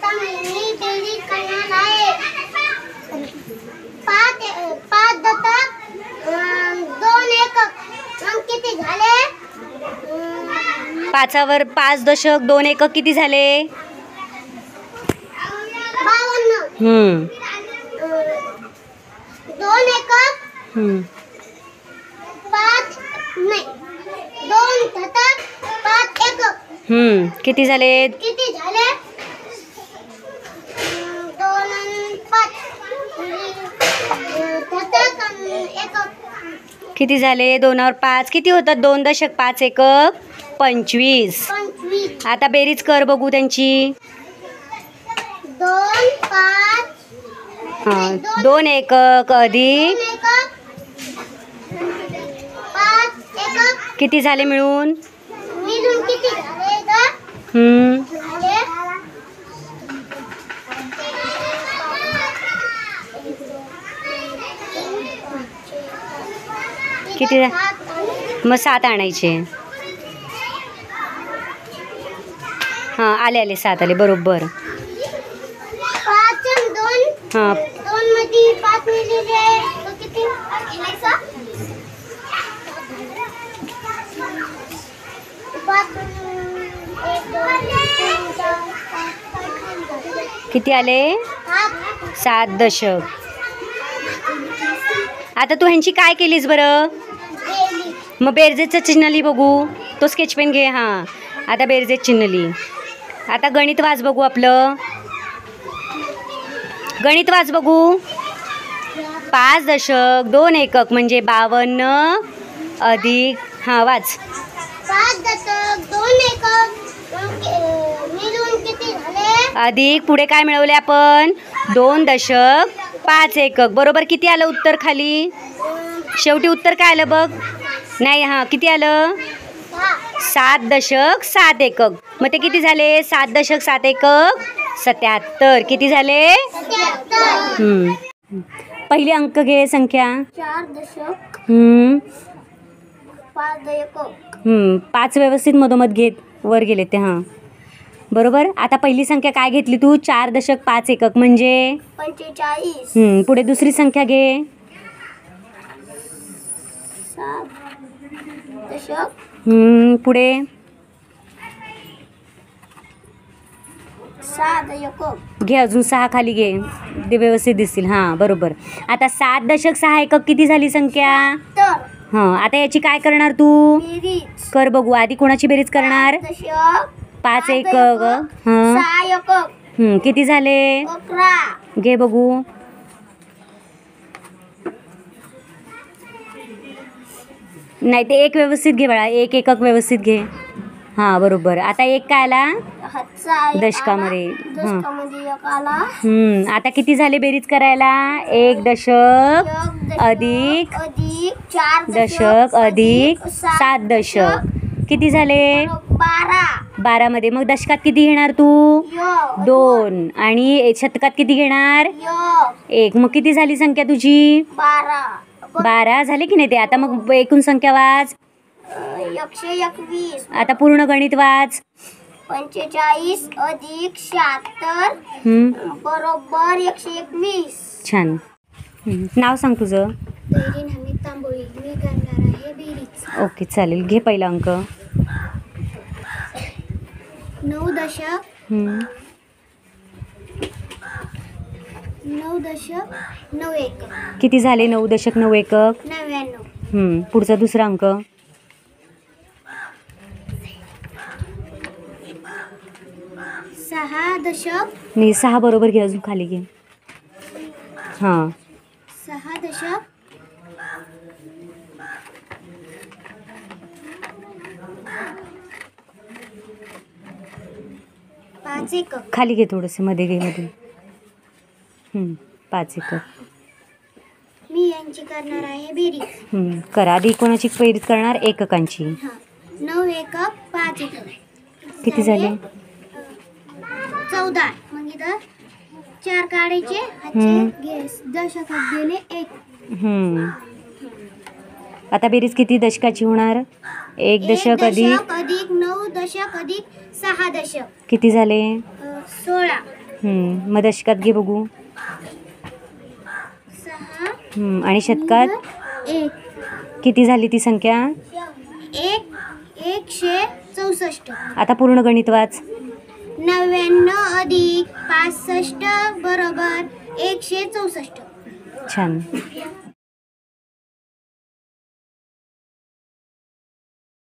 आता मी बेरीज करणार आहे. 5 दशक 2 एकक मग किती झाले? 5वर 5 दशक 2 एकक किती झाले? 52. 2 एकक 5 नाही 2 दशक 5 एकक किती झाले? किती झाले? 2 आणि 5 दशक आणि एकक किती झाले? 2वर 5 किती होतात? 2 दशक 5 एकक 25. 25. आता बेरीज कर बघू त्यांची. 2 5 2 एकक अधिक 2 एकक 5 एकक किती झाले मिळून? मिळून किती झाले ग? झाले किती? मग 7 आणायचे. हां आले 7 आले बरोबर. 5 आणि 2 हां 2 मध्ये 5 मिळाले तर किती? किती आले? 7 दशक. आता तू ह्यांची काय केलीस बरं? मग बेरजेचं चिन्ह लिही बघू. तो स्केच पेन घे. हां आता बेरजेचं चिन्ह लिही. आता गणित वाच बघू आपलं. गणित वाच बघू. 5 दशक 2 एकक म्हणजे 52 अधिक वाच. 5 दशक 2 एकक मिळून किती झाले? अधिक पुढे काय मिळवले आपण? 2 दशक 5 एकक बरोबर. किती आलं उत्तर खाली? शेवटी उत्तर काय आलं बघ? नाही किती आलं? 7 दशक 7 एकक. मग ते किती झाले? 7 दशक 7 एकक 77. किती झाले? 77. पहिले अंक घे संख्या. 4 दशक 5 एकक 5 व्यवस्थित मधोमध घेत वर गेले ते. बरोबर. आता पहिली संख्या काय घेतली तू? 4 दशक 5 एकक म्हणजे 45. पुढे दुसरी संख्या घे. 7 दशक पुढे 6 एकक घे. अजून 6 खाली घे. ते व्यवस्थित दिसतील. बरोबर. आता 7 दशक 6 एकक किती झाली संख्या? तर आता याची काय करणार तू? बेरीज कर बघू. आधी कोणाची बेरीज करणार? 5 दशक 5 एकक 6 एकक किती झाले? 11. घे बघू. नाही ते एक व्यवस्थित घे बाळा. 1 एकक व्यवस्थित घे. बरोबर. आता 1 काय आला? दशकामध्ये. एक आला. आता किती झाले बेरीज करायला? 1 दशक अधिक 4 दशक अधिक 7 दशक किती झाले? 12 मध्ये. मग दशकात किती घेणार तू? 2. आणि शतकात किती घेणार? 1. मग किती झाली संख्या तुझी? 12 झाले की नाही ते? आता मग एकूण संख्या वाच. 121. आता पूर्ण गणित वाच. 45 अधिक 76 बरोबर 121. छान. नाव सांग तुझं. बेरीन हमीद तांबोळी. मी करणार आहे बेरीज. ओके चालेल. घे पहिला अंक. 9 दशक 9 एकक किती झाले? 9 दशक 9 एकक 99. पुढचा दुसरा अंक. 6 दशक नाही 6 बरोबर घे. अजून खाली घे. 6 दशक 5 एकक खाली घे थोडंसं. मध्ये घे मध्ये. 5 एकक. मी यांची करणार आहे बेरीज. करा. आधी कोणाची बेरीज करणार? एककांची. 9 एकक 5 एकक किती झाले? 14. मग इथं 4 काढायचे. हातचे दशकात गेले 1. आता बेरीज किती दशकाची होणार? 1 दशक अधिक 9 दशक अधिक 6 दशक किती झाले? 16. मग दशकात घे बघू. 6 आणि शतकात 1 किती झाली ती संख्या? 164. आता पूर्ण गणित वाच. 99 अधिक 65 बरोबर 164. छान.